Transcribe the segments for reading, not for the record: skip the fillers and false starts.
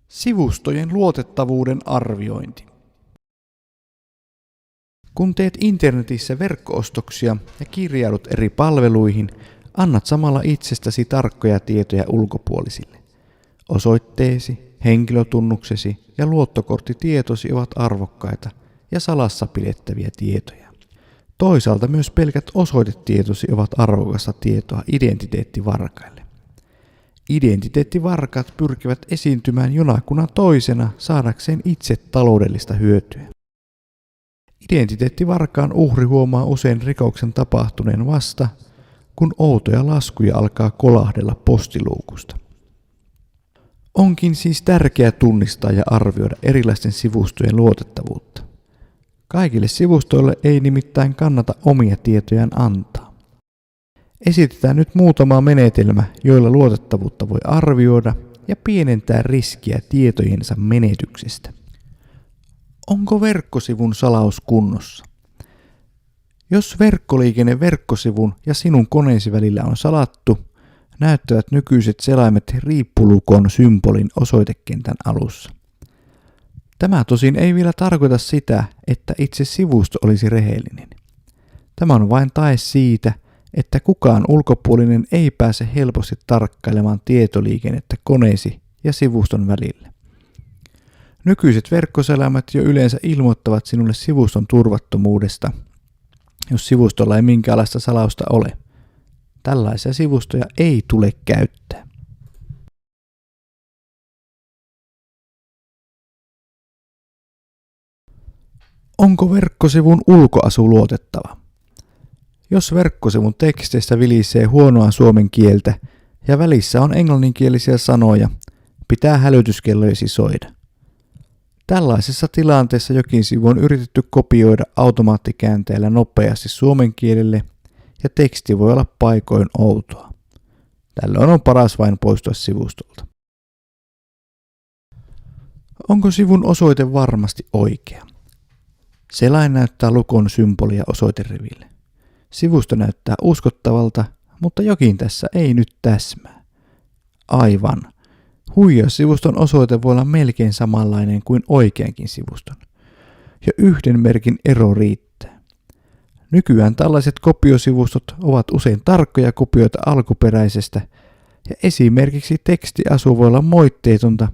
Sivustojen luotettavuuden arviointi. Kun teet internetissä verkko-ostoksia ja kirjaudut eri palveluihin, annat samalla itsestäsi tarkkoja tietoja ulkopuolisille. Osoitteesi, henkilötunnuksesi ja luottokorttitietosi ovat arvokkaita ja salassa pidettäviä tietoja. Toisaalta myös pelkät osoitetietosi ovat arvokasta tietoa identiteettivarkaille. Identiteettivarkaat pyrkivät esiintymään jonakunan toisena saadakseen itse taloudellista hyötyä. Identiteettivarkaan uhri huomaa usein rikoksen tapahtuneen vasta, kun outoja laskuja alkaa kolahdella postiluukusta. Onkin siis tärkeää tunnistaa ja arvioida erilaisten sivustojen luotettavuutta. Kaikille sivustoille ei nimittäin kannata omia tietojaan antaa. Esitetään nyt muutama menetelmä, joilla luotettavuutta voi arvioida ja pienentää riskiä tietojensa menetyksestä. Onko verkkosivun salaus kunnossa? Jos verkkoliikenne verkkosivun ja sinun koneesi välillä on salattu, näyttävät nykyiset selaimet riippulukon symbolin osoitekentän alussa. Tämä tosin ei vielä tarkoita sitä, että itse sivusto olisi rehellinen. Tämä on vain tae siitä, että kukaan ulkopuolinen ei pääse helposti tarkkailemaan tietoliikennettä koneesi ja sivuston välillä. Nykyiset verkkoselaimet jo yleensä ilmoittavat sinulle sivuston turvattomuudesta, jos sivustolla ei minkäänlaista salausta ole. Tällaisia sivustoja ei tule käyttää. Onko verkkosivun ulkoasu luotettava? Jos verkkosivun teksteistä vilisee huonoa suomen kieltä ja välissä on englanninkielisiä sanoja, pitää hälytyskellojesi soida. Tällaisessa tilanteessa jokin sivu on yritetty kopioida automaattikäänteellä nopeasti suomen kielelle ja teksti voi olla paikoin outoa. Tällöin on paras vain poistua sivustolta. Onko sivun osoite varmasti oikea? Selain näyttää lukon symbolia osoiteriville. Sivusto näyttää uskottavalta, mutta jokin tässä ei nyt täsmää. Aivan. Huijaussivuston osoite voi olla melkein samanlainen kuin oikeankin sivuston. Jo yhden merkin ero riittää. Nykyään tällaiset kopiosivustot ovat usein tarkkoja kopioita alkuperäisestä ja esimerkiksi tekstiasu voi olla moitteetonta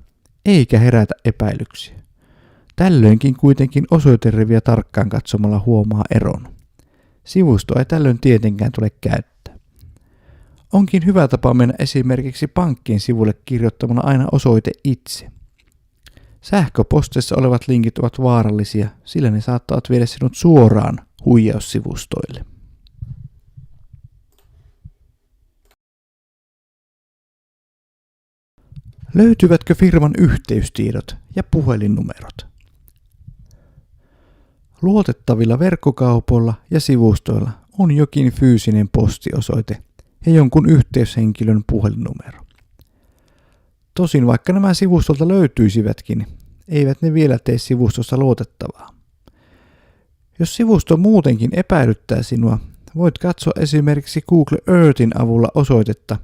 eikä herätä epäilyksiä. Tällöinkin kuitenkin osoiteriviä tarkkaan katsomalla huomaa eron. Sivustoa ei tällöin tietenkään tule käyttää. Onkin hyvä tapa mennä esimerkiksi pankkien sivulle kirjoittamalla aina osoite itse. Sähköposteissa olevat linkit ovat vaarallisia, sillä ne saattavat viedä sinut suoraan huijaussivustoille. Löytyvätkö firman yhteystiedot ja puhelinnumerot? Luotettavilla verkkokaupoilla ja sivustoilla on jokin fyysinen postiosoite ja jonkun yhteyshenkilön puhelinnumero. Tosin vaikka nämä sivustolta löytyisivätkin, eivät ne vielä tee sivustosta luotettavaa. Jos sivusto muutenkin epäilyttää sinua, voit katsoa esimerkiksi Google Earthin avulla osoitetta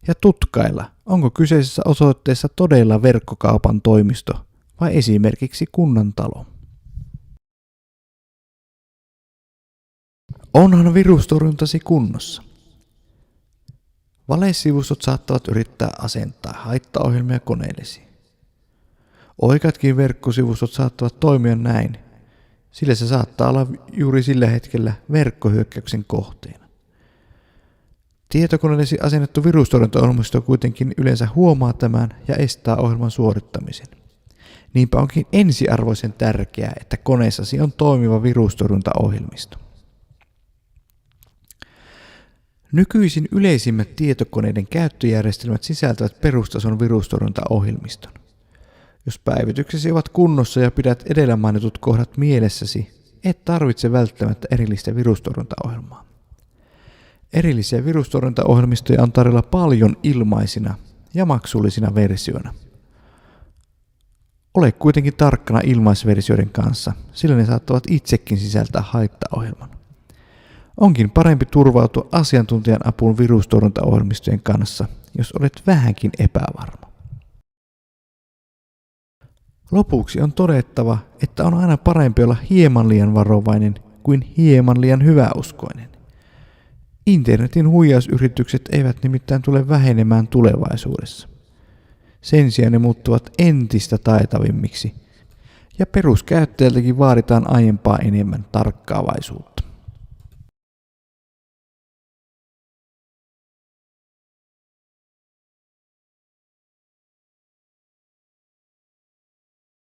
ja tutkailla, onko kyseisessä osoitteessa todella verkkokaupan toimisto vai esimerkiksi kunnantalo. Onhan virustorjuntasi kunnossa? Valesivustot saattavat yrittää asentaa haittaohjelmia koneellesi. Oikeatkin verkkosivustot saattavat toimia näin, sillä se saattaa olla juuri sillä hetkellä verkkohyökkäyksen kohteena. Tietokoneellesi asennettu virustorjuntaohjelmisto kuitenkin yleensä huomaa tämän ja estää ohjelman suorittamisen. Niinpä onkin ensiarvoisen tärkeää, että koneessasi on toimiva virustorjuntaohjelmisto. Nykyisin yleisimmät tietokoneiden käyttöjärjestelmät sisältävät perustason virustorjuntaohjelmiston. Jos päivityksesi ovat kunnossa ja pidät edellä mainitut kohdat mielessäsi, et tarvitse välttämättä erillistä virustorjuntaohjelmaa. Erillisiä virustorjuntaohjelmistoja on tarjolla paljon ilmaisina ja maksullisina versioina. Ole kuitenkin tarkkana ilmaisversioiden kanssa, sillä ne saattavat itsekin sisältää haittaohjelman. Onkin parempi turvautua asiantuntijan apuun virustorjuntaohjelmistojen kanssa, jos olet vähänkin epävarma. Lopuksi on todettava, että on aina parempi olla hieman liian varovainen kuin hieman liian hyväuskoinen. Internetin huijausyritykset eivät nimittäin tule vähenemään tulevaisuudessa. Sen sijaan ne muuttuvat entistä taitavimmiksi, ja peruskäyttäjältäkin vaaditaan aiempaa enemmän tarkkaavaisuutta.